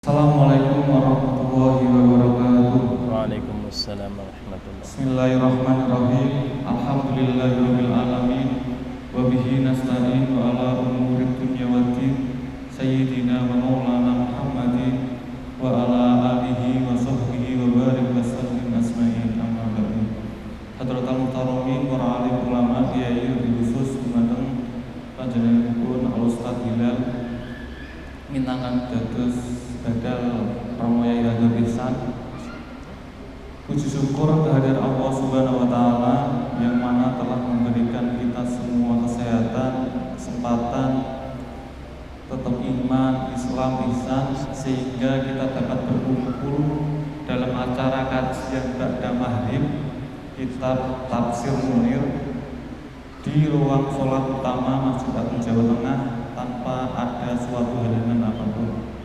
Assalamualaikum warahmatullahi wabarakatuh. Waalaikumsalam warahmatullahi. Bismillahirrahmanirrahim. Alhamdulillahirabbil alamin. Wa bihi nasta'in wa ala umurid dunya waddin. Sayyidina wa maulana Muhammadin wa ala alihi wa sahbihi wa barik wa sallim asma'in amma ba'du. Hadratal muhtaramin para alim ulama kiai khusus dumateng panjenenganipun Al Ustaz Hilal minangan dados badal Ramoyai Hadar Ihsan. Puji syukur kehadirat Allah Subhanahu wa taala yang mana telah memberikan kita semua kesehatan, kesempatan, tetap iman, Islam, ihsan, sehingga kita dapat berkumpul dalam acara kajian ba'da maghrib kitab Tafsir Munir di ruang sholat utama Masjid Agung Jawa Tengah tanpa ada suatu halangan apapun.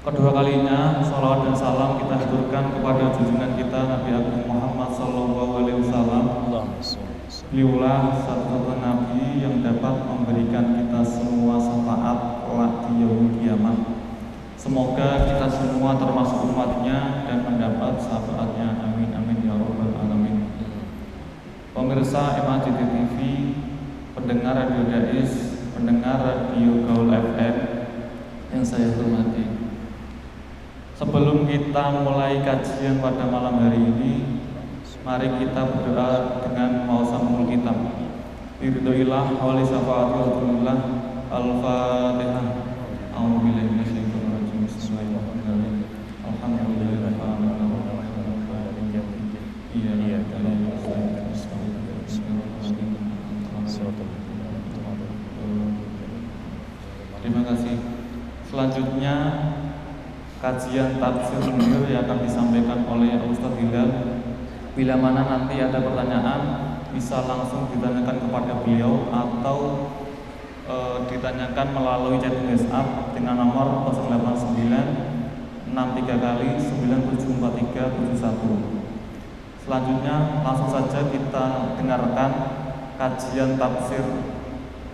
Kedua kalinya salawat dan salam kita haturkan kepada junjungan kita Nabi Agung Muhammad sallallahu alaihi wasallam. Beliaulah satu-satunya nabi yang dapat memberikan kita semua syafaat kelak di yaumul kiamah. Semoga kita semua termasuk umatnya dan mendapat syafaatnya. Amin amin ya rabbal alamin. Pemirsa MAJT TV, pendengar Radio Dais, pendengar Radio Gaul FM yang saya hormati. Sebelum kita mulai kajian pada malam hari ini, mari kita berdoa dengan mausamul kitab. Biridhoillah wali syafaati Rasulullah. Al-Fatihah. A'udzubillahi minasyaitonir rajim. Bismillahirrahmanirrahim. Alhamdulillahirabbil alamin. Iya. Terima kasih. Selanjutnya kajian Tafsir Munir yang akan disampaikan oleh Ustaz Hilal. Bila mana nanti ada pertanyaan bisa langsung ditanyakan kepada beliau atau ditanyakan melalui chat WhatsApp dengan nomor 089 63 kali 974371. Selanjutnya langsung saja kita dengarkan kajian Tafsir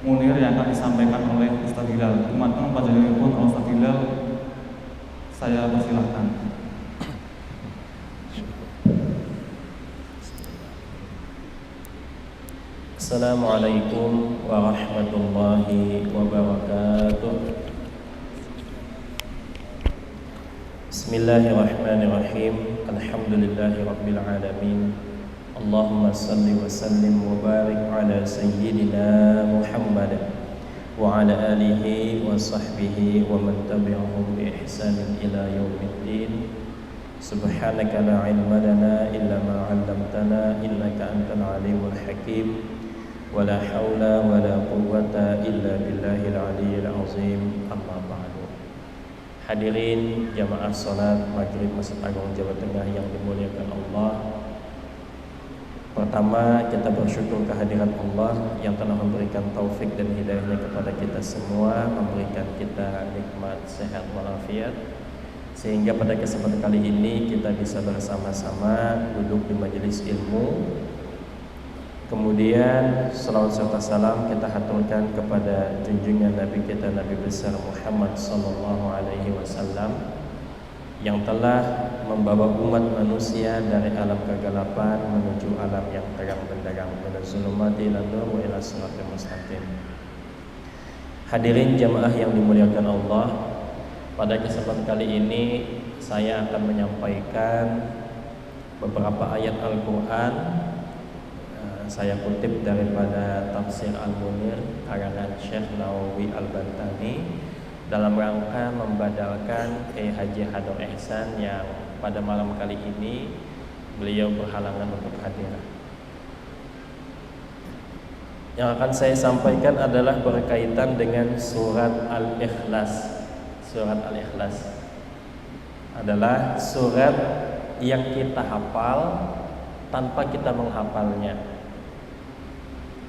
Munir yang akan disampaikan oleh Ustaz Hilal. Teman-teman panjenenganipun Ustaz Hilal, saya persilahkan. Assalamualaikum warahmatullahi wabarakatuh. Bismillahirrahmanirrahim. Alhamdulillahirabbil alamin. Allahumma salli wa sallim wa barik ala sayyidina Muhammad wa ala alihi wa sahbihi wa man tabi'ahum bi ihsanin ila yaumiddin. Subhanaka la ilma lana illa ma 'allamtana innaka antal alimul hakim. Wa la haula wa la quwwata illa billahil aliyyil azim. Amma ba'du. Hadirin jamaah salat maghrib Masjid Agung Jawa Tengah yang dimuliakan Allah. Pertama, kita bersyukur kehadiran Allah yang telah memberikan taufik dan hidayahnya kepada kita semua, memberikan kita nikmat sehat walafiat, sehingga pada kesempatan kali ini kita bisa bersama-sama duduk di majelis ilmu. Kemudian salawat serta salam kita haturkan kepada junjungan Nabi kita, Nabi besar Muhammad sallallahu alaihi wasallam, yang telah membawa umat manusia dari alam kegelapan menuju alam yang terang benderang, minaz zulumati ilan nur wa ila siratal mustaqim. Hadirin jamaah yang dimuliakan Allah, pada kesempatan kali ini saya akan menyampaikan beberapa ayat Al-Quran. Saya kutip daripada Tafsir Al-Munir karangan Syekh Nawawi Al-Bantani dalam rangka membadalkan Kiai Haji Hadar Ihsan yang pada malam kali ini beliau berhalangan untuk hadir. Yang akan saya sampaikan adalah berkaitan dengan surat Al-Ikhlas. Surat Al-Ikhlas adalah surat yang kita hafal tanpa kita menghafalnya.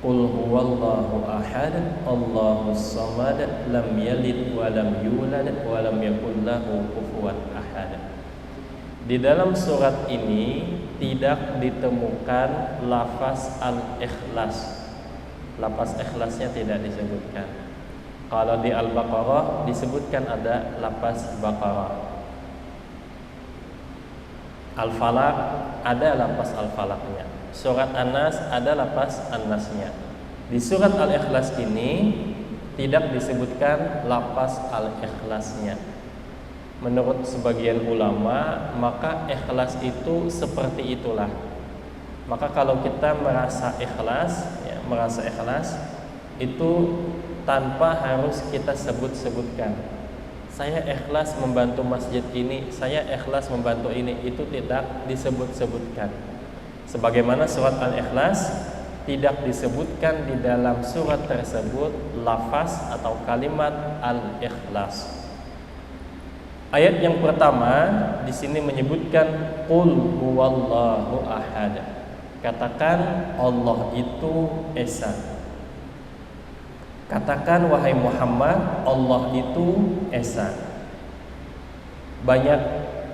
Qul huwallahu ahad, Allahus samad, lam yalid wa lam yulad wa lam yakul lahu kufuwan ahad. Di dalam surat ini tidak ditemukan lafaz al-ikhlas. Lafaz ikhlasnya tidak disebutkan. Kalau di Al-Baqarah disebutkan ada lafaz Baqarah. Al-Falaq ada lafaz Al-Falaqnya. Surat An-Nas ada lafaz An-Nasnya. Di surat Al-Ikhlas ini tidak disebutkan lafaz Al-Ikhlasnya. Menurut sebagian ulama, maka ikhlas itu seperti itulah. Maka kalau kita merasa ikhlas, itu tanpa harus kita sebut-sebutkan. Saya ikhlas membantu masjid ini, saya ikhlas membantu ini, itu tidak disebut-sebutkan. Sebagaimana surat Al-Ikhlas tidak disebutkan di dalam surat tersebut lafaz atau kalimat Al-Ikhlas. Ayat yang pertama di sini menyebutkan Qul huwallahu ahad. Katakan Allah itu esa. Katakan wahai Muhammad, Allah itu esa. Banyak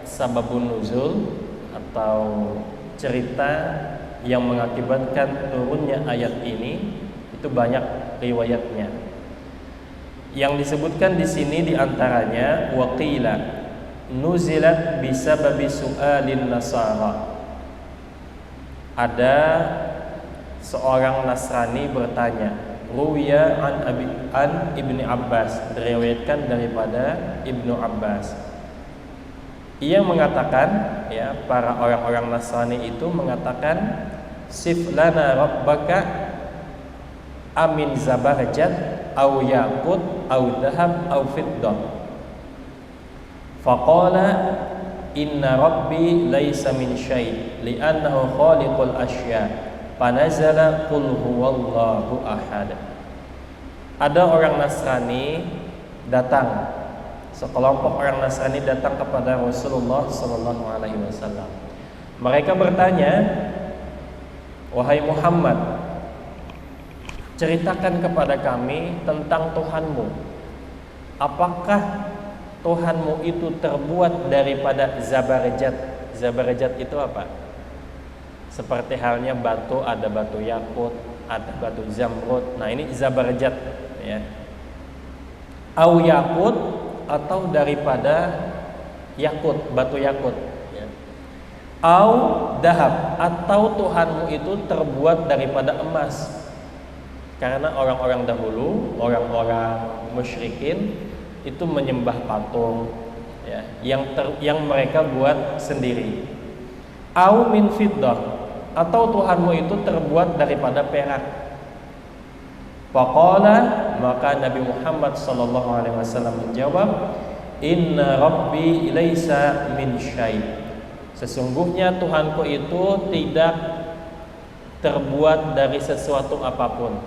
sababun nuzul atau cerita yang mengakibatkan turunnya ayat ini, itu banyak riwayatnya. Yang disebutkan di sini diantaranya waqila nuzilat bisababi su'alin nasara. Ada seorang Nasrani bertanya, ruwiya an Ibni Abbas, diriwayatkan daripada Ibnu Abbas. Ia mengatakan, ya, para orang-orang Nasrani itu mengatakan, sif lana rabbaka amin zabarjat au yaqut au dhahab au fiddah. Faqala inna rabbi laisa min syai' li'annahu khaliqul asya. Panazala qul huwallahu ahad. Ada orang Nasrani datang, sekelompok orang Nasrani datang kepada Rasulullah sallallahu alaihi wasallam. Mereka bertanya, wahai Muhammad, ceritakan kepada kami tentang Tuhanmu. Apakah Tuhanmu itu terbuat daripada zabarjat? Zabarjat itu apa? Seperti halnya batu, ada batu yakut, ada batu zamrud. Nah, ini zabarjat, ya. Au yakut, atau daripada yakut, batu yakut, ya. Au dahab, atau Tuhanmu itu terbuat daripada emas. Karena orang-orang dahulu, orang-orang musyrikin itu menyembah patung, ya, yang mereka buat sendiri. Au min fiddah, atau Tuhanmu itu terbuat daripada perak. Faqala, maka Nabi Muhammad sallallahu alaihi wasallam menjawab, inna rabbi laisa min syai'. Sesungguhnya Tuhanku itu tidak terbuat dari sesuatu apapun.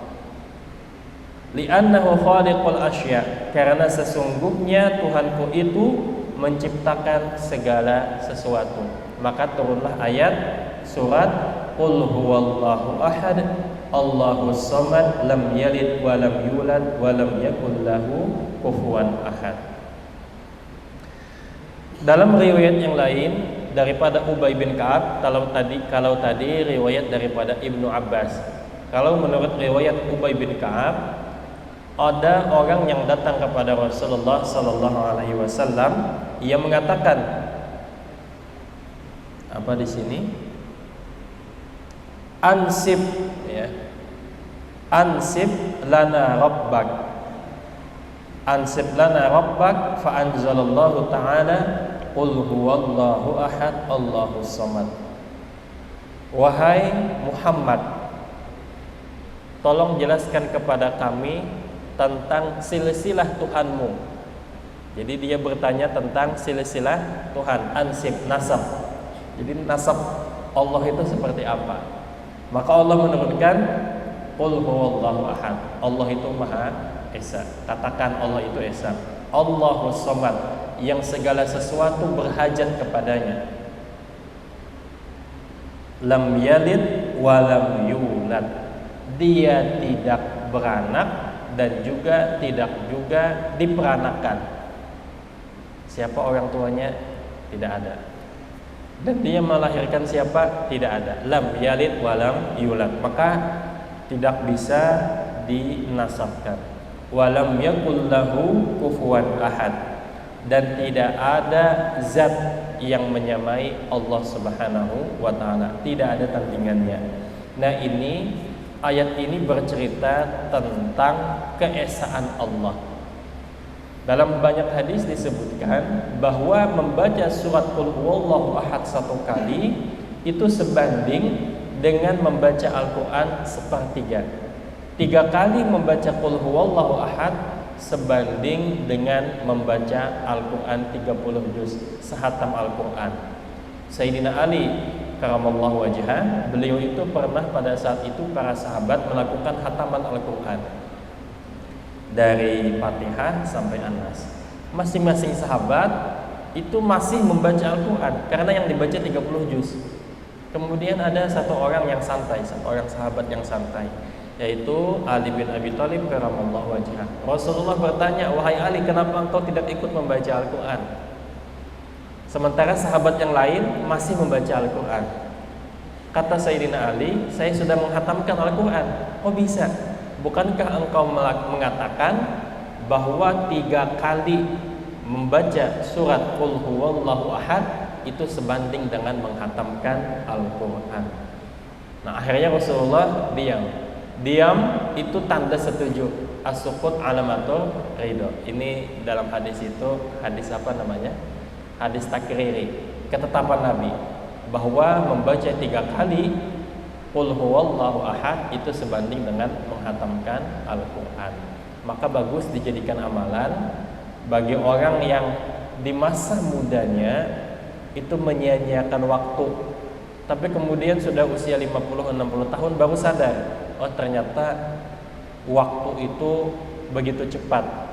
Li'annahu khaliqul asya, karena sesungguhnya Tuhanku itu menciptakan segala sesuatu. Maka turunlah ayat surat Qul huwallahu ahad, Allahus samad, lam yalid wa lam yulad wa lam yakul lahu kufuwan ahad. Dalam riwayat yang lain daripada Ubay bin Ka'ab, kalau tadi riwayat daripada Ibnu Abbas. Kalau menurut riwayat Ubay bin Ka'ab, ada orang yang datang kepada Rasulullah sallallahu alaihi wasallam, ia mengatakan, apa di sini? Ansib, ya. Ansib lana rabbak. Ansib lana rabbak, fa anzalallahu ta'ala qul huwallahu ahad, Allahus samad. Wahai Muhammad, tolong jelaskan kepada kami tentang silsilah Tuhanmu. Jadi dia bertanya tentang silsilah Tuhan, ansib, nasab. Jadi nasab Allah itu seperti apa? Maka Allah menurunkan Qul huwallahu ahad, Allah itu Maha Esa. Katakan Allah itu Esa. Allahus samad, yang segala sesuatu berhajat kepadanya. Lam yalid wa lam yulad, dia tidak beranak dan juga tidak diperanakan. Siapa orang tuanya? Tidak ada. Dan dia melahirkan siapa? Tidak ada. Lam yalid wa lam yulad, maka tidak bisa dinasabkan. walam yakul lahu kufuwan ahad, dan tidak ada zat yang menyamai Allah Subhanahu wa taala, tidak ada tandingannya. Nah, ayat ini bercerita tentang keesaan Allah. Dalam banyak hadis disebutkan bahwa membaca surat Qul huwallahu ahad 1 kali itu sebanding dengan membaca Al-Quran sepertiga. 3 kali membaca Qul huwallahu ahad sebanding dengan membaca Al-Quran 30 juz, sehatam Al-Quran. Sayyidina Ali karamallahu wajhah, beliau itu pernah pada saat itu para sahabat melakukan hataman Al-Quran dari Fatihah sampai An-Nas. Masing-masing sahabat itu masih membaca Al-Quran karena yang dibaca 30 juz. Kemudian ada satu orang yang santai, satu orang sahabat yang santai, yaitu Ali bin Abi Thalib karamallahu wajhah. Rasulullah bertanya, "Wahai Ali, kenapa engkau tidak ikut membaca Al-Quran?" Sementara sahabat yang lain masih membaca Al-Quran. Kata Sayyidina Ali, "Saya sudah menghatamkan Al-Quran." "Oh bisa? Bukankah engkau mengatakan bahwa 3 kali membaca surat Qul huwallahu ahad itu sebanding dengan menghatamkan Al-Quran?" Nah, akhirnya Rasulullah diam itu tanda setuju. As-sukut alamatul ridho. Ini dalam hadis itu, hadis apa namanya? Hadis takriri, ketetapan Nabi bahwa membaca 3 kali Qul huwallahu ahad itu sebanding dengan menghatamkan Al-Quran. Maka bagus dijadikan amalan bagi orang yang di masa mudanya itu menyia-nyiakan waktu, tapi kemudian sudah usia 50-60 tahun baru sadar, oh ternyata waktu itu begitu cepat.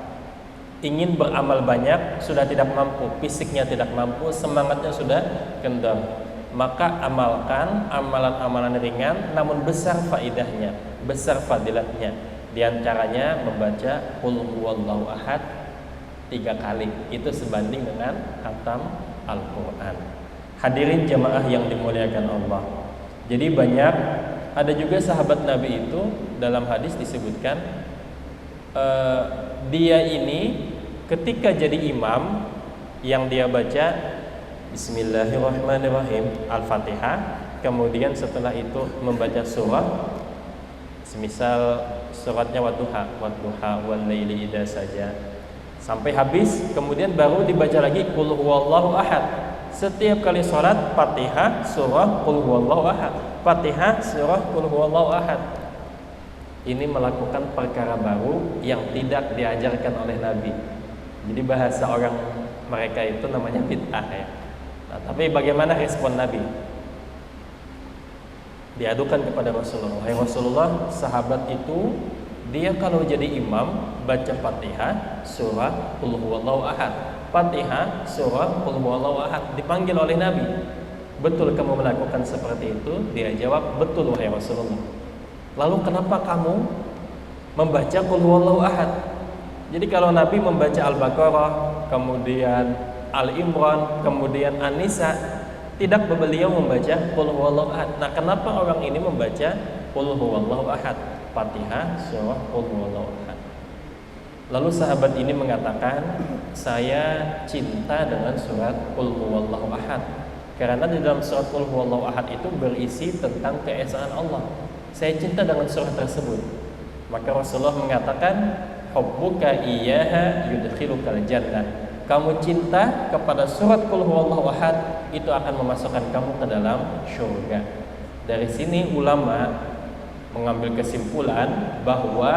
Ingin beramal banyak sudah tidak mampu, fisiknya tidak mampu, semangatnya sudah kendor. Maka amalkan amalan-amalan ringan namun besar faidahnya, besar fadilatnya. Di antaranya membaca Qul huwallahu ahad 3 kali, itu sebanding dengan khatam Al-Quran. Hadirin jamaah yang dimuliakan Allah. Jadi ada juga sahabat Nabi itu dalam hadis disebutkan dia ini ketika jadi imam yang dia baca Bismillahirrahmanirrahim Al-Fatihah, kemudian setelah itu membaca surah, semisal suratnya Wadduha wal laili idza saja, sampai habis, kemudian baru dibaca lagi Qul huwallahu ahad. Setiap kali sholat Fatihah surah Qul huwallahu ahad, Fatihah surah Qul huwallahu ahad. Ini melakukan perkara baru yang tidak diajarkan oleh Nabi. Jadi bahasa orang mereka itu namanya bid'ah ya. Nah, tapi bagaimana respon Nabi? Diadukan kepada Rasulullah. Hai Rasulullah, sahabat itu dia kalau jadi imam baca Fatihah surah Qul huwallahu ahad, Fatihah surah Qul huwallahu ahad. Dipanggil oleh Nabi, "Betul kamu melakukan seperti itu?" Dia jawab, "Betul wahai Rasulullah." "Lalu kenapa kamu membaca Qul huwallahu ahad?" Jadi kalau Nabi membaca Al-Baqarah, kemudian Al-Imran, kemudian An-Nisa, tidak beliau membaca Qul huwallahu ahad. Nah, kenapa orang ini membaca Qul huwallahu ahad, Fatihah surah Qul huwallahu ahad? Lalu sahabat ini mengatakan, "Saya cinta dengan surat Qul huwallahu ahad karena di dalam surat Qul huwallahu ahad itu berisi tentang keesaan Allah. Saya cinta dengan surat tersebut." Maka Rasulullah mengatakan, "Hubbuka iyyaha yudkhilukal jannah." Kamu cinta kepada surat Qul huwallahu ahad itu akan memasukkan kamu ke dalam surga. Dari sini ulama mengambil kesimpulan bahwa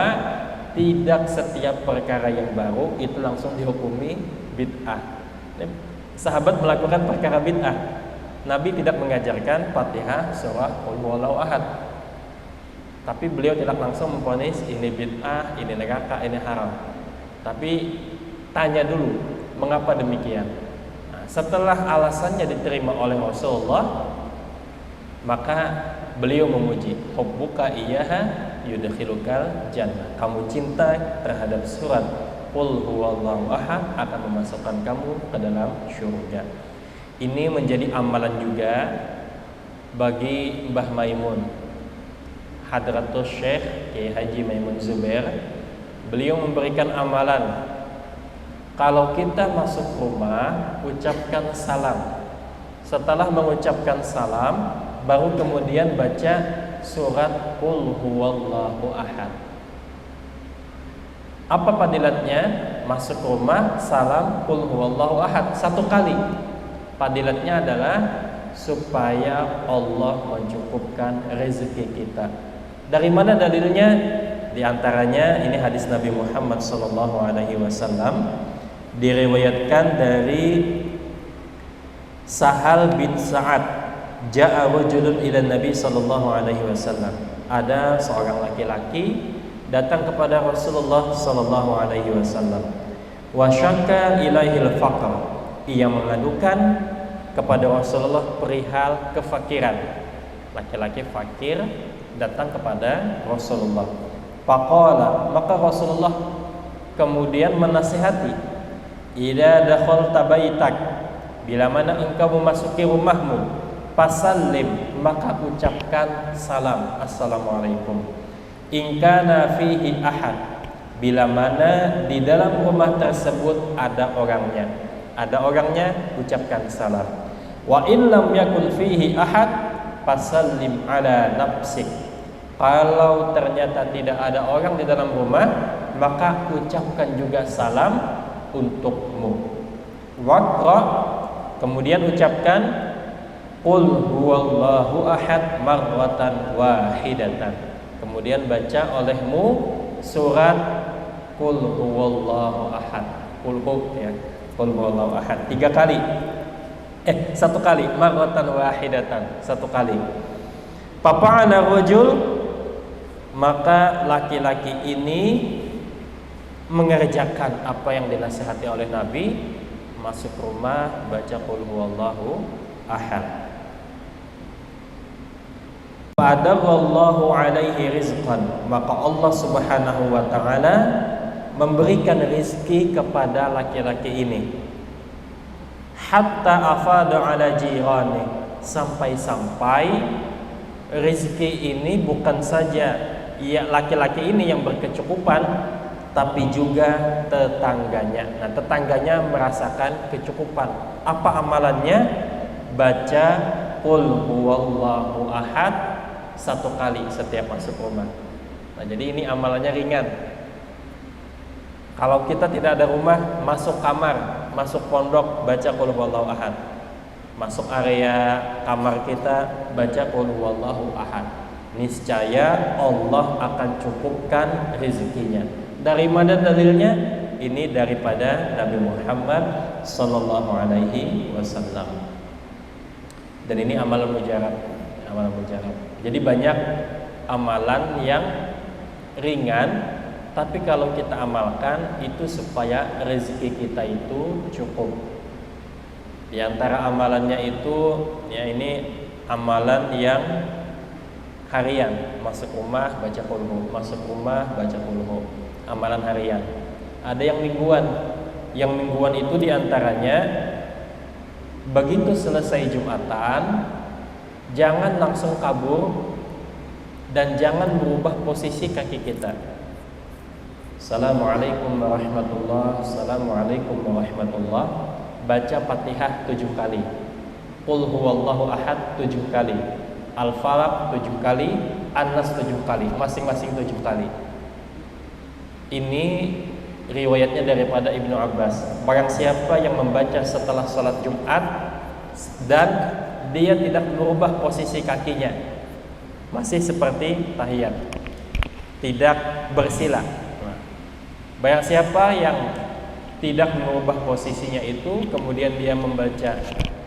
tidak setiap perkara yang baru itu langsung dihukumi bid'ah. Sahabat melakukan perkara bid'ah, Nabi tidak mengajarkan Fatihah surah Qul huwallahu ahad, tapi beliau tidak langsung memvonis ini bid'ah, ini neraka, ini haram. Tapi tanya dulu mengapa demikian. Nah, setelah alasannya diterima oleh Rasulullah, maka beliau memuji, "Hubbuka iyyaha yudkhilukal jannah." Kamu cinta terhadap surat Qul huwallahu ahad akan memasukkan kamu ke dalam surga. Ini menjadi amalan juga bagi Mbah Maimun, Hadratus Syekh Kiai Haji Maimun Zubair. Beliau memberikan amalan. Kalau kita masuk rumah, ucapkan salam. Setelah mengucapkan salam, baru kemudian baca surat Qul huwallahu ahad. Apa fadilatnya? Masuk rumah, salam Qul huwallahu ahad 1 kali. Fadilatnya adalah supaya Allah mencukupkan rezeki kita. Dari mana dalilnya? Di antaranya ini hadis Nabi Muhammad SAW, diriwayatkan dari Sahal bin Sa'ad. Ja'a rajulun ila Nabi SAW. Ada seorang laki-laki datang kepada Rasulullah SAW. Wa syakka ilaihil faqr. Ia mengadukan kepada Rasulullah perihal kefakiran. Laki-laki fakir datang kepada Rasulullah. Faqala, maka Rasulullah kemudian menasihati, idza dakhalta baitak, bila mana engkau memasuki rumahmu, fasallim, maka ucapkan salam, assalamualaikum. In kana fihi ahad, bila mana di dalam rumah tersebut ada orangnya, ucapkan salam. Wa in lam yakun fihi ahad, fasallim ala nafsik. Kalau ternyata tidak ada orang di dalam rumah, maka ucapkan juga salam untukmu. Waqra, kemudian ucapkan Qul huwallahu ahad marratan wahidatan. Kemudian baca olehmu surat Qul huwallahu ahad. Qul huwallahu ahad 3 kali. 1 kali, marratan wahidatan, 1 kali. Papa'ana rajul, maka laki-laki ini mengerjakan apa yang dinasihati oleh Nabi. Masuk rumah, baca Qul huwallahu ahad. Fa'adallahu alaihi rizqan, maka Allah Subhanahu wa ta'ala memberikan rizki kepada laki-laki ini. Hatta afada ala jirani, sampai-sampai rizki ini bukan saja laki-laki ini yang berkecukupan, tapi juga tetangganya. Nah, tetangganya merasakan kecukupan. Apa amalannya? Baca Qul huwallahu ahad 1 kali setiap masuk rumah. Nah, jadi ini amalannya ringan. Kalau kita tidak ada rumah, masuk kamar, masuk pondok, baca Qul huwallahu ahad. Masuk area kamar kita, baca Qul huwallahu ahad. Niscaya Allah akan cukupkan rezekinya. Dari mana dalilnya? Ini daripada Nabi Muhammad sallallahu alaihi wasallam. Dan ini amalan mujarab. Jadi banyak amalan yang ringan, tapi kalau kita amalkan itu supaya rezeki kita itu cukup. Di antara amalannya itu ya ini amalan yang harian, masuk rumah baca Qul hu, masuk rumah baca Qul hu. Amalan harian. Ada yang mingguan. Yang mingguan itu diantaranya begitu selesai Jumatan, jangan langsung kabur dan jangan berubah posisi kaki kita. Assalamualaikum warahmatullahi, assalamualaikum warahmatullahi. Baca Fatihah 7 kali, Qul huwallahu ahad 7 kali, Al-Falaq 7 kali, An-Nas 7 kali, masing-masing 7 kali. Ini riwayatnya daripada Ibnu Abbas. Barang siapa yang membaca setelah sholat Jumat dan dia tidak merubah posisi kakinya, masih seperti tahiyat, tidak bersila. Barang siapa yang tidak merubah posisinya itu, kemudian dia membaca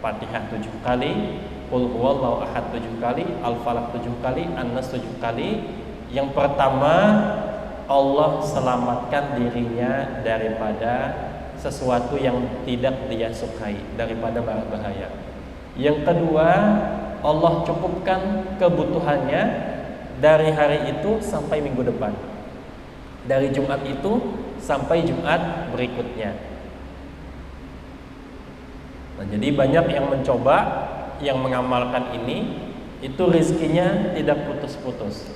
Fatihah 7 kali, Qul huwallahu ahad 7 kali, Al-Falaq 7 kali, An-Nas 7 kali. Yang pertama, Allah selamatkan dirinya daripada sesuatu yang tidak dia sukai, daripada bahaya. Yang kedua, Allah cukupkan kebutuhannya dari hari itu sampai minggu depan, dari Jumat itu sampai Jumat berikutnya. Nah, jadi banyak yang mencoba, yang mengamalkan ini, itu rezekinya tidak putus-putus.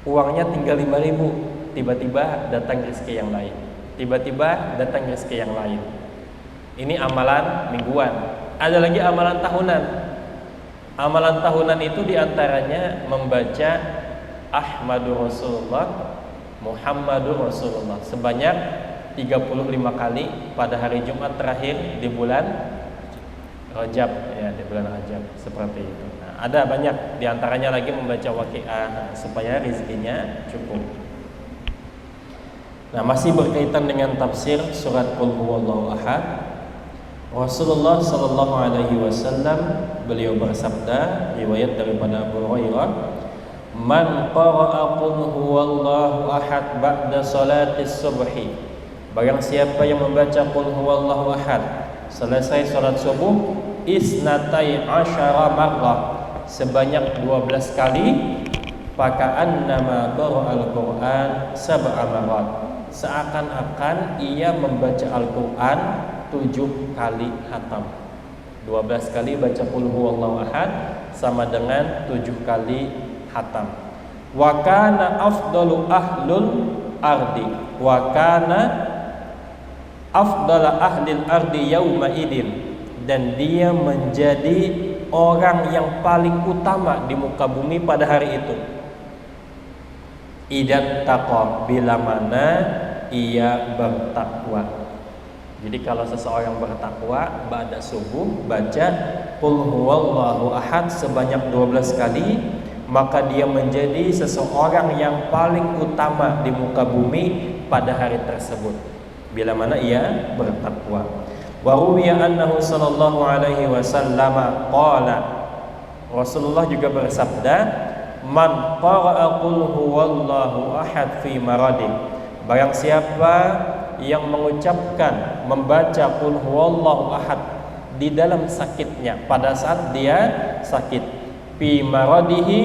Uangnya tinggal 5.000, tiba-tiba datang rezeki yang lain. Tiba-tiba datang rezeki yang lain. Ini amalan mingguan. Ada lagi amalan tahunan. Amalan tahunan itu diantaranya membaca Ahmadur Rasulullah, Muhammadur Rasulullah sebanyak 35 kali pada hari Jumat terakhir di bulan Rajab, ya, di bulan Rajab seperti itu. Nah, ada banyak diantaranya lagi membaca Waqiah supaya rezekinya cukup. Nah, masih berkaitan dengan tafsir surat Qul Huwallahu Ahad. Rasulullah sallallahu alaihi wasallam beliau bersabda, riwayat daripada Abu Hurairah, "Man qara'a Qul Huwallahu Ahad ba'da salatis subhi." Barang siapa yang membaca Qul Huwallahu Ahad selesai salat subuh, isnatai asyara marrah, sebanyak 12 kali, faka'annama qara'al Qur'an sab'a marrat, seakan-akan ia membaca Al-Qur'an 7 kali khatam. 12 kali baca Qul Huwallahu Ahad sama dengan 7 kali khatam. Wa kana afdalu ahlul ardi, wa kana afdala ahlil ardi yauma idin, dan dia menjadi orang yang paling utama di muka bumi pada hari itu. Idan taqa, bila mana ia bertakwa. Jadi kalau seseorang bertakwa ba'da subuh baca Qul Huwallahu Ahad sebanyak 12 kali, maka dia menjadi seseorang yang paling utama di muka bumi pada hari tersebut bila mana ia bertakwa. Wa ruwiya annahu sallallahu alaihi wasallam qala, Rasulullah juga bersabda, "Man qara'a Qul Huwallahu Ahad fi maradi." Barang siapa yang mengucapkan membaca Qul Huwallahu Ahad di dalam sakitnya, pada saat dia sakit, fi maradihi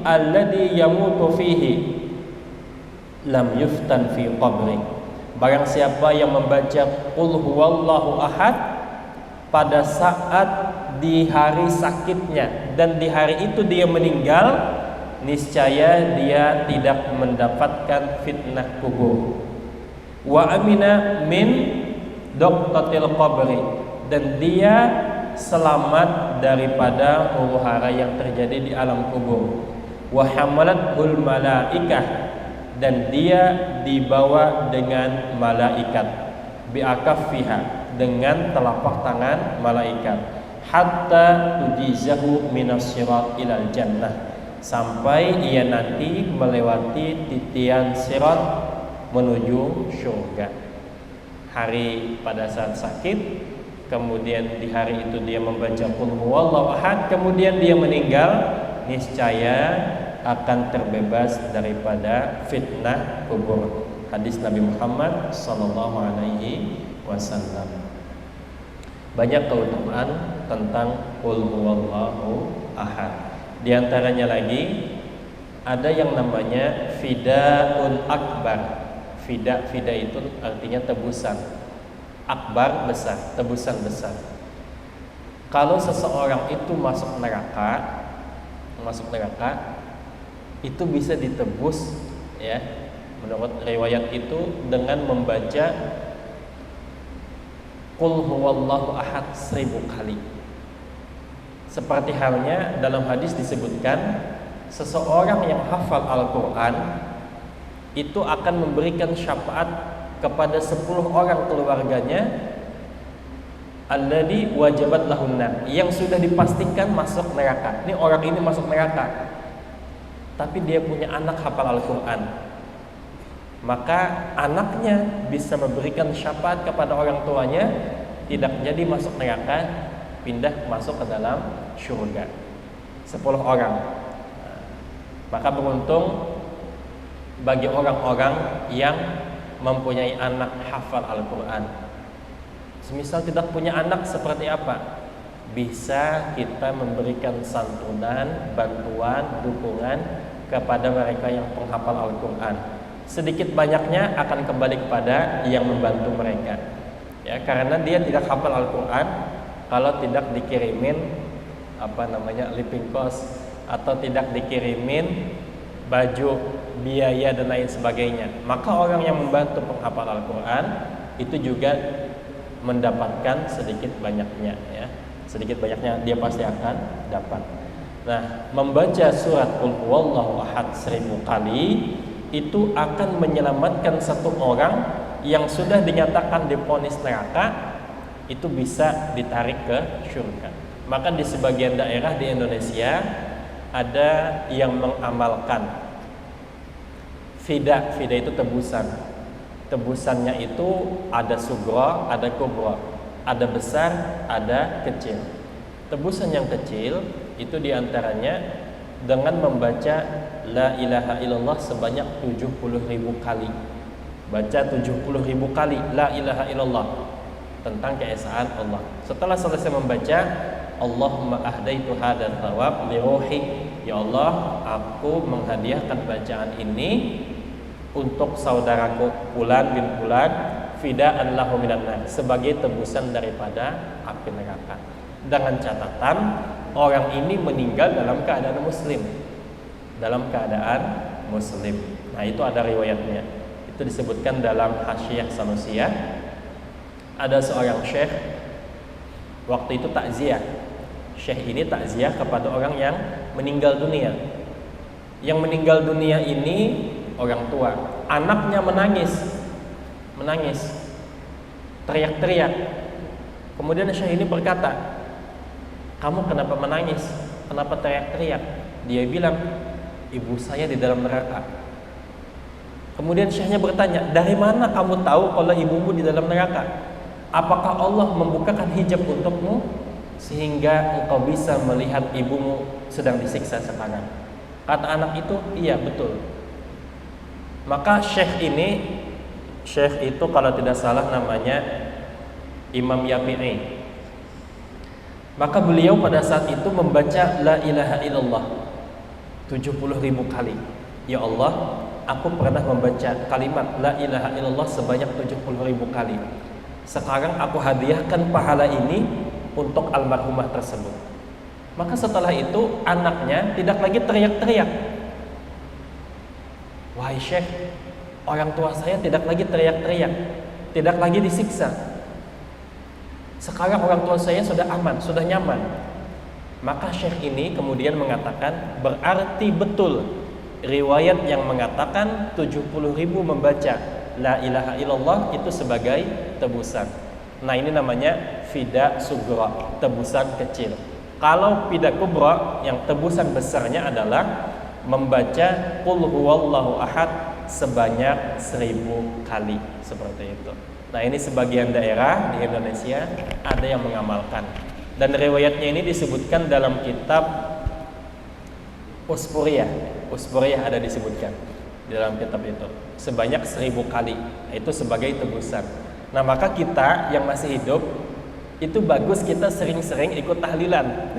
alladhi yamutu fihi lam yuftan fi qabri. Barang siapa yang membaca Qul Huwallahu Ahad pada saat di hari sakitnya dan di hari itu dia meninggal, niscaya dia tidak mendapatkan fitnah kubur. Wa amina min doqtatil qabri, dan dia selamat daripada huru-hara yang terjadi di alam kubur. Wa hamalatul malaikah, dan dia dibawa dengan malaikat, bi'akaffiha, dengan telapak tangan malaikat, hatta tujizahu minas sirat ilal jannah, sampai ia nanti melewati titian sirat menuju surga. Hari pada saat sakit, kemudian di hari itu dia membaca Qul Huwallahu Ahad, kemudian dia meninggal, niscaya akan terbebas daripada fitnah kubur. Hadis Nabi Muhammad sallallahu alaihi wasallam. Banyak keutamaan tentang Qul Huwallahu Ahad. Di antaranya lagi ada yang namanya fidaun akbar. Fida itu artinya tebusan. Akbar besar, tebusan besar. Kalau seseorang itu masuk neraka itu bisa ditebus, ya, menurut riwayat itu dengan membaca Qul Huwallahu Ahad 1000 kali. Seperti halnya dalam hadis disebutkan, seseorang yang hafal Al-Quran itu akan memberikan syafaat kepada 10 orang keluarganya, alladzi wajabat lahunna, yang sudah dipastikan masuk neraka. Ini orang ini masuk neraka, tapi dia punya anak hafal Al-Quran, maka anaknya bisa memberikan syafaat kepada orang tuanya, tidak jadi masuk neraka, pindah masuk ke dalam surga. 10 orang. Maka beruntung bagi orang-orang yang mempunyai anak hafal Al-Quran. Semisal tidak punya anak, seperti apa? Bisa kita memberikan santunan, bantuan, dukungan kepada mereka yang penghafal Al-Quran. Sedikit banyaknya akan kembali kepada yang membantu mereka, ya, karena dia tidak hafal Al-Quran. Kalau tidak dikirimin living cost, atau tidak dikirimin baju, biaya dan lain sebagainya. Maka orang yang membantu penghafal Al-Quran itu juga mendapatkan sedikit banyaknya ya. Sedikit banyaknya dia pasti akan dapat. Nah, membaca surat Qul Huwallahu Ahad 1000 kali itu akan menyelamatkan satu orang yang sudah dinyatakan divonis neraka, itu bisa ditarik ke surga. Maka di sebagian daerah di Indonesia ada yang mengamalkan fida itu tebusan. Tebusannya itu ada sugro, ada kubro, ada besar, ada kecil. Tebusan yang kecil itu diantaranya dengan membaca la ilaha illallah sebanyak 70.000 kali. Baca 70.000 kali la ilaha illallah tentang keesaan Allah. Setelah selesai membaca, Allahumma ahdaitu hadzal thawab li ruhi, ya Allah, aku menghadiahkan bacaan ini untuk saudaraku Fulan bin Fulan fida'an lahu minan nar, sebagai tebusan daripada api neraka. Dengan catatan orang ini meninggal dalam keadaan muslim. Dalam keadaan muslim. Nah, itu ada riwayatnya. Itu disebutkan dalam Hasyiah Sanusiyah. Ada seorang syekh waktu itu takziah. Syekh ini takziah kepada orang yang meninggal dunia. Yang meninggal dunia ini orang tua. Anaknya menangis, teriak-teriak. Kemudian syekh ini berkata, "Kamu kenapa menangis? Kenapa teriak-teriak?" Dia bilang, "Ibu saya di dalam neraka." Kemudian syekhnya bertanya, "Dari mana kamu tahu kalau ibumu di dalam neraka? Apakah Allah membukakan hijab untukmu sehingga engkau bisa melihat ibumu sedang disiksa sekarang?" Kata anak itu, "Iya, betul." Maka syekh itu kalau tidak salah namanya Imam Yafi'i. Maka beliau pada saat itu membaca la ilaha illallah 70.000 kali. Ya Allah, aku pernah membaca kalimat la ilaha illallah sebanyak 70.000 kali. Sekarang aku hadiahkan pahala ini untuk almarhumah tersebut. Maka setelah itu anaknya tidak lagi teriak-teriak. "Wahai syekh, orang tua saya tidak lagi teriak-teriak, tidak lagi disiksa. Sekarang orang tua saya sudah aman, sudah nyaman." Maka syekh ini kemudian mengatakan, berarti betul riwayat yang mengatakan 70.000 membaca la ilaha illallah itu sebagai tebusan. Nah, ini namanya fida sugra, tebusan kecil. Kalau fida kubra, yang tebusan besarnya adalah membaca Qul Huwallahu Ahad sebanyak 1000 kali, seperti itu. Nah, ini sebagian daerah di Indonesia ada yang mengamalkan. Dan riwayatnya ini disebutkan dalam kitab Usfuriyah. Usfuriyah ada disebutkan di dalam kitab itu. Sebanyak 1000 kali. Itu sebagai tebusan. Nah, maka kita yang masih hidup itu bagus kita sering-sering ikut tahlilan.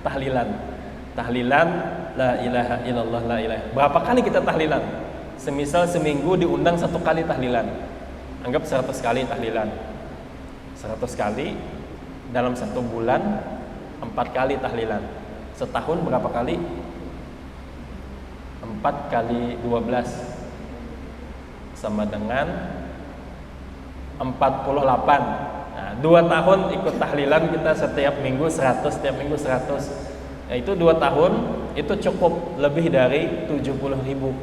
Tahlilan la ilaha illallah la ilaha. Berapa kali kita tahlilan? Semisal seminggu diundang 1 kali tahlilan. Anggap 100 kali tahlilan. 100 kali dalam 1 bulan 4 kali tahlilan. Setahun berapa kali? 4 kali 12 sama dengan 48. Nah, 2 tahun ikut tahlilan kita setiap minggu 100, setiap minggu 100. Nah, itu 2 tahun itu cukup lebih dari 70.000.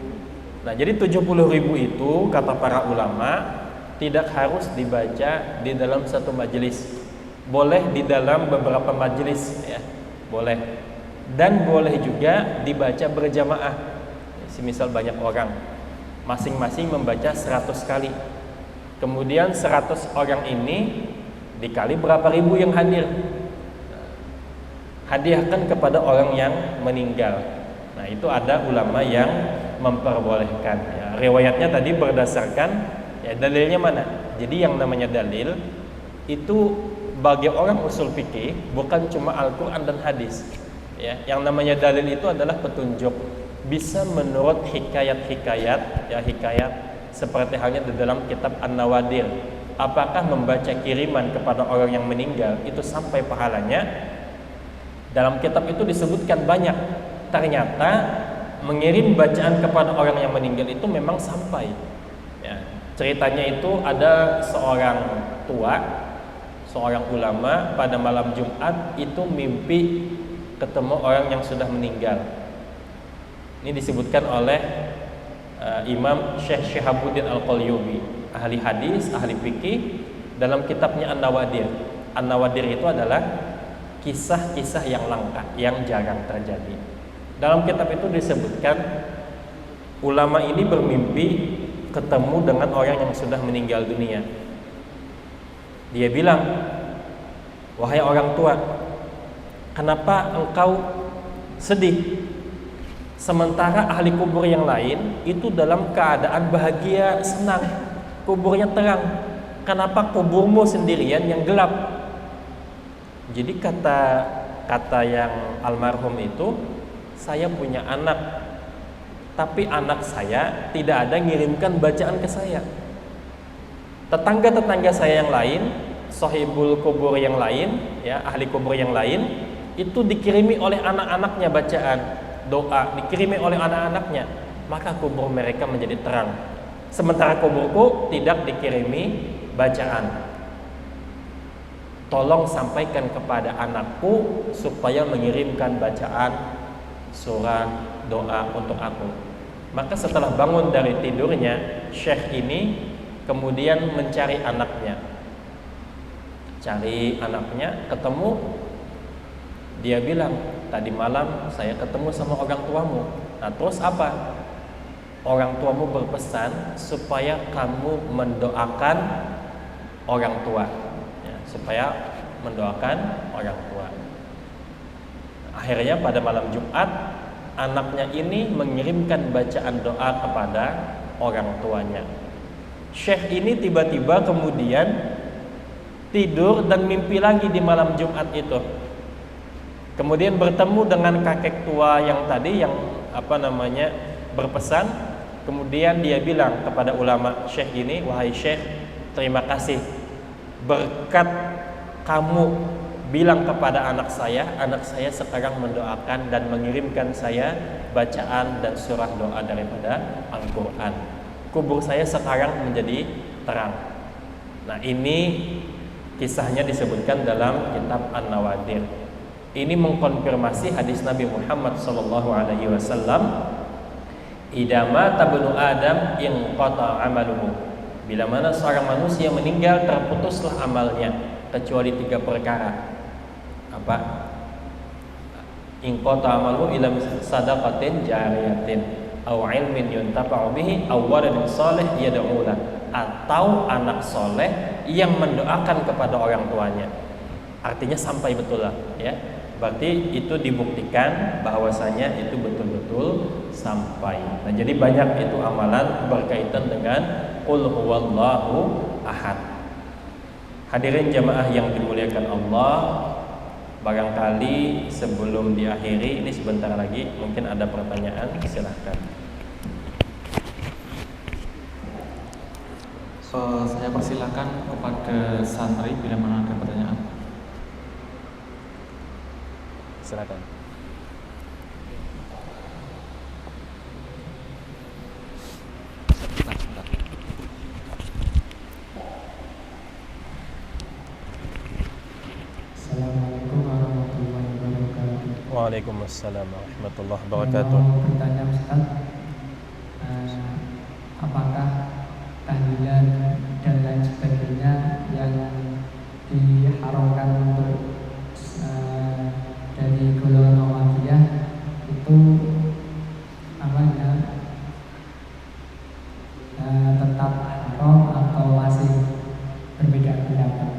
Nah, jadi 70.000 itu kata para ulama tidak harus dibaca di dalam satu majelis. Boleh di dalam beberapa majelis ya. Boleh. Dan boleh juga dibaca berjamaah. Semisal banyak orang, masing-masing membaca 100 kali. Kemudian 100 orang ini dikali berapa ribu yang hadir. Hadiahkan kepada orang yang meninggal. Nah, itu ada ulama yang memperbolehkan ya. Riwayatnya tadi berdasarkan ya, dalilnya mana? Jadi yang namanya dalil itu bagi orang usul fikih bukan cuma Al-Quran dan hadis ya. Yang namanya dalil itu adalah petunjuk, bisa menurut hikayat-hikayat ya, hikayat seperti halnya di dalam kitab An-Nawadir. Apakah membaca kiriman kepada orang yang meninggal itu sampai pahalanya? Dalam kitab itu disebutkan banyak. Ternyata mengirim bacaan kepada orang yang meninggal itu memang sampai. Ya, ceritanya itu ada seorang tua, seorang ulama pada malam Jumat itu mimpi ketemu orang yang sudah meninggal. Ini disebutkan oleh Imam Syekh Syihabuddin Al-Qalyubi, ahli hadis, ahli fikih, dalam kitabnya An-Nawadir. An-Nawadir itu adalah kisah-kisah yang langka, yang jarang terjadi. Dalam kitab itu disebutkan ulama ini bermimpi ketemu dengan orang yang sudah meninggal dunia. Dia bilang, "Wahai orang tua, kenapa engkau sedih? Sementara ahli kubur yang lain itu dalam keadaan bahagia, senang, kuburnya terang. Kenapa kuburmu sendirian yang gelap?" Jadi kata yang almarhum itu, "Saya punya anak, tapi anak saya tidak ada ngirimkan bacaan ke saya. Tetangga-tetangga saya yang lain, sahibul kubur yang lain, ya, ahli kubur yang lain, itu dikirimi oleh anak-anaknya bacaan, doa, dikirimi oleh anak-anaknya, maka kubur mereka menjadi terang. Sementara kuburku tidak dikirimi bacaan. Tolong sampaikan kepada anakku supaya mengirimkan bacaan, surah, doa untuk aku." Maka setelah bangun dari tidurnya, Syekh ini kemudian mencari anaknya. Cari anaknya, ketemu. Dia bilang, "Tadi malam saya ketemu sama orang tuamu." Nah, terus apa? "Orang tuamu berpesan supaya kamu mendoakan orang tua." Ya, supaya mendoakan orang tua. Akhirnya pada malam Jumat, anaknya ini mengirimkan bacaan doa kepada orang tuanya. Syekh ini tiba-tiba kemudian tidur dan mimpi lagi di malam Jumat itu. Kemudian bertemu dengan kakek tua yang tadi yang berpesan. Kemudian dia bilang kepada ulama Syekh ini, "Wahai Syekh, terima kasih berkat kamu bilang kepada anak saya sekarang mendoakan dan mengirimkan saya bacaan dan surah doa daripada Al-Quran. Kubur saya sekarang menjadi terang." Nah, ini kisahnya disebutkan dalam kitab An-Nawadir. Ini mengkonfirmasi hadis Nabi Muhammad SAW, "Idza mata ibnu Adam inqata 'amaluhu." Bila mana seorang manusia meninggal, terputuslah amalnya kecuali 3 perkara. Apa? Inqata 'amaluhu ila sadaqatin jariyatin aw 'ilmin yuntafa'u bihi aw waladin shalih yad'u lahu, atau anak soleh yang mendoakan kepada orang tuanya. Artinya sampai betul lah, ya. Berarti itu dibuktikan bahwasanya itu betul-betul sampai. Nah, jadi banyak itu amalan berkaitan dengan qul huwallahu ahad. Hadirin jamaah yang dimuliakan Allah, barangkali sebelum diakhiri ini sebentar lagi mungkin ada pertanyaan, silahkan. Saya persilakan kepada santri bila mana ada pertanyaan. Silakan. Assalamualaikum warahmatullahi wabarakatuh. Waalaikumsalam warahmatullahi wabarakatuh. Mau bertanya Ustaz, apakah tahlilan dan lain sebagainya yang diharamkan untuk dari golongan Muhammadiyah itu namanya tetap haram atau masih berbeda pendapat?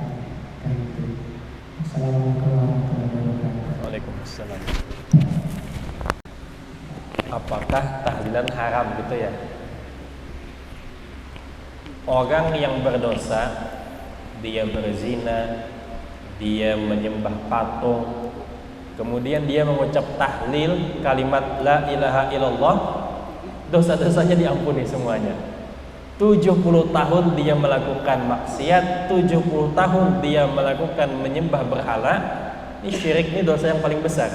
Assalamualaikum warahmatullahi wabarakatuh. Waalaikumsalam. Apakah tahlilan haram gitu ya? Orang yang berdosa, dia berzina, dia menyembah patung, kemudian dia mengucap tahlil kalimat la ilaha illallah, dosa-dosanya diampuni semuanya. 70 tahun dia melakukan maksiat, 70 tahun dia melakukan menyembah berhala. Ini syirik, ini dosa yang paling besar.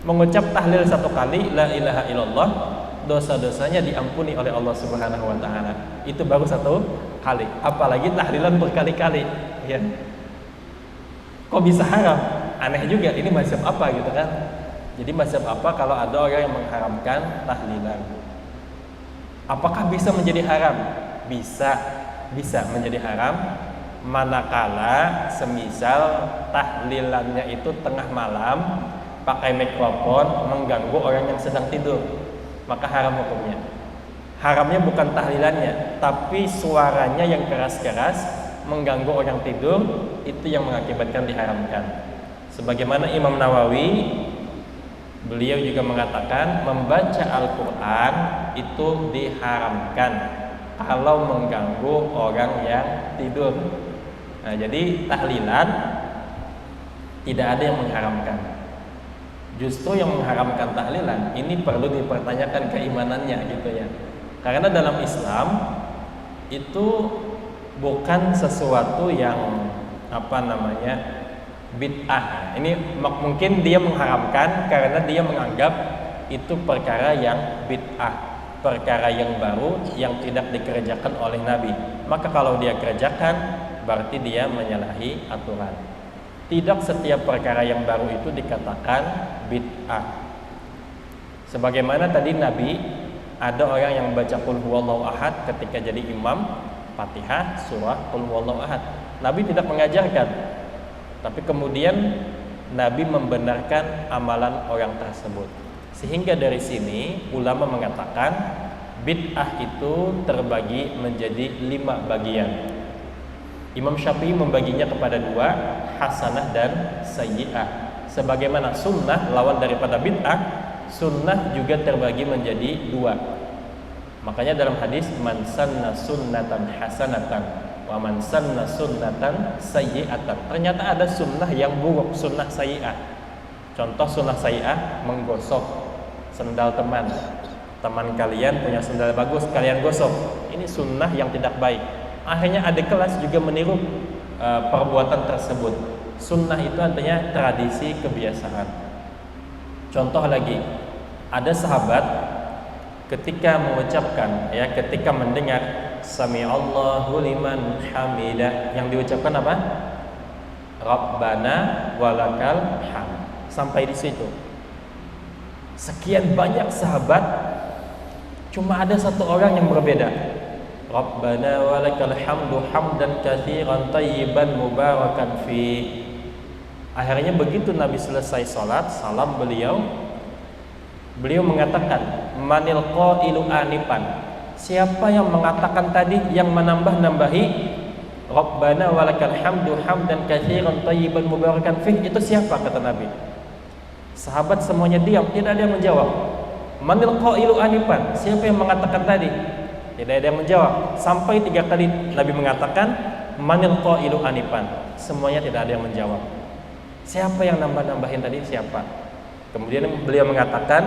Mengucap tahlil 1 kali la ilaha illallah dosa-dosanya diampuni oleh Allah Subhanahu wa taala. Itu baru satu kali, apalagi tahlilan berkali-kali, ya. Kok bisa haram? Aneh juga, ini mazhab apa gitu kan? Jadi mazhab apa kalau ada orang yang mengharamkan tahlilan? Apakah bisa menjadi haram? Bisa menjadi haram manakala semisal tahlilannya itu tengah malam pakai mikrofon mengganggu orang yang sedang tidur, maka haram hukumnya. Haramnya bukan tahlilannya, tapi suaranya yang keras-keras mengganggu orang tidur, itu yang mengakibatkan diharamkan. Sebagaimana Imam Nawawi, beliau juga mengatakan membaca Al-Quran itu diharamkan kalau mengganggu orang yang tidur. Nah, jadi tahlilan tidak ada yang mengharamkan. Justru yang mengharamkan tahlilan ini perlu dipertanyakan keimanannya gitu ya. Karena dalam Islam itu bukan sesuatu yang bid'ah. Ini mungkin dia mengharamkan karena dia menganggap itu perkara yang bid'ah, perkara yang baru yang tidak dikerjakan oleh Nabi. Maka kalau dia kerjakan berarti dia menyalahi aturan. Tidak setiap perkara yang baru itu dikatakan bid'ah. Sebagaimana tadi Nabi, ada orang yang baca Qul huwallahu ahad ketika jadi imam Fatihah surah Qul huwallahu ahad. Nabi tidak mengajarkan, tapi kemudian Nabi membenarkan amalan orang tersebut. Sehingga dari sini ulama mengatakan bid'ah itu terbagi menjadi 5 bagian. Imam Syafi'i membaginya kepada 2, hasanah dan sayyi'ah. Sebagaimana sunnah lawan daripada bid'ah, sunnah juga terbagi menjadi 2. Makanya dalam hadis man sanna sunnatan hasanatan wa man sanna sunnatan sayyi'atan. Ternyata ada sunnah yang buruk, sunnah sayyi'ah. Contoh sunnah sayyi'ah, menggosok sendal teman. Teman kalian punya sendal bagus, kalian gosok. Ini sunnah yang tidak baik. Akhirnya adik kelas juga meniru perbuatan tersebut. Sunnah itu artinya tradisi, kebiasaan. Contoh lagi, ada sahabat ketika mengucapkan, ketika mendengar Sami'allahu liman hamidah, yang diucapkan apa? Rabbana walakal hamd. Sampai di situ. Sekian banyak sahabat, cuma ada satu orang yang berbeda. Rabbana walakal hamdu hamdan katsiran thayyiban mubarakan fi. Akhirnya begitu Nabi selesai salat, salam beliau mengatakan, manil qailu anifan. Siapa yang mengatakan tadi, yang menambah-nambahi Rabbana walakal hamdu hamdan katsiran thayyiban mubarakan fi, itu siapa? Kata Nabi. Sahabat semuanya diam, tidak ada yang menjawab. Manil qailu anifan, siapa yang mengatakan tadi? Tidak ada yang menjawab. Sampai 3 kali Nabi mengatakan manil qailu anifan, semuanya tidak ada yang menjawab. Siapa yang nambah-nambahin tadi? Siapa? Kemudian beliau mengatakan,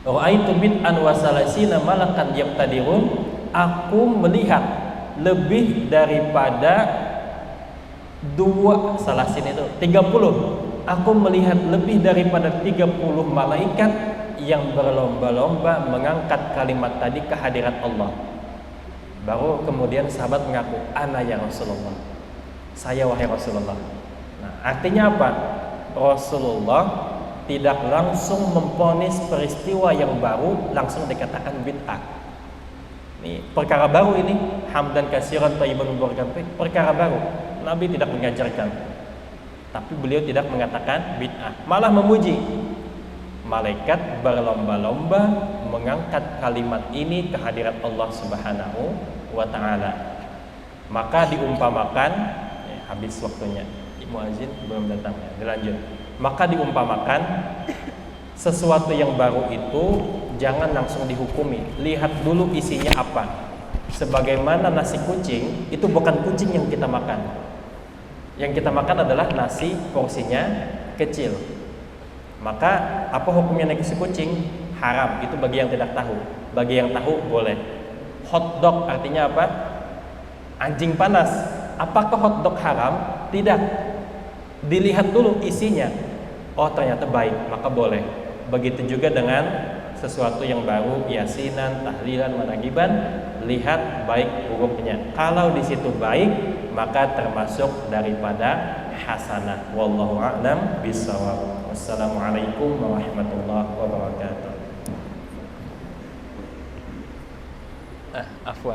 ra'aitu bid'an wa salasina malakan yaqtadirun. Aku melihat lebih daripada 2 salasin itu 30. Aku melihat lebih daripada 30 malaikat yang berlomba-lomba mengangkat kalimat tadi ke hadirat Allah. Baru kemudian sahabat mengaku, ana ya Rasulullah, saya wahai Rasulullah. Nah, artinya apa? Rasulullah tidak langsung memvonis peristiwa yang baru langsung dikatakan bid'ah. Ini perkara baru, ini hamdan katsiran thayyiban mubarakan fi, perkara baru. Nabi tidak mengajarkan, tapi beliau tidak mengatakan bid'ah, malah memuji. Malaikat berlomba-lomba mengangkat kalimat ini ke hadirat Allah Subhanahu wa ta'ala. Maka diumpamakan, habis waktunya, muazin belum datang, dilanjut. Maka diumpamakan sesuatu yang baru itu jangan langsung dihukumi, lihat dulu isinya apa. Sebagaimana nasi kucing, itu bukan kucing yang kita makan. Yang kita makan adalah nasi porsinya kecil. Maka apa hukumnya nasi kucing? Haram, itu bagi yang tidak tahu. Bagi yang tahu boleh. Hot dog artinya apa? Anjing panas. Apakah hot dog haram? Tidak. Dilihat dulu isinya. Oh ternyata baik, maka boleh. Begitu juga dengan sesuatu yang baru, yasinan, tahlilan, managiban, lihat baik buruknya. Kalau di situ baik, maka termasuk daripada hasanah. Wallahu a'lam bishawab. Wassalamualaikum warahmatullahi wabarakatuh. Afwan.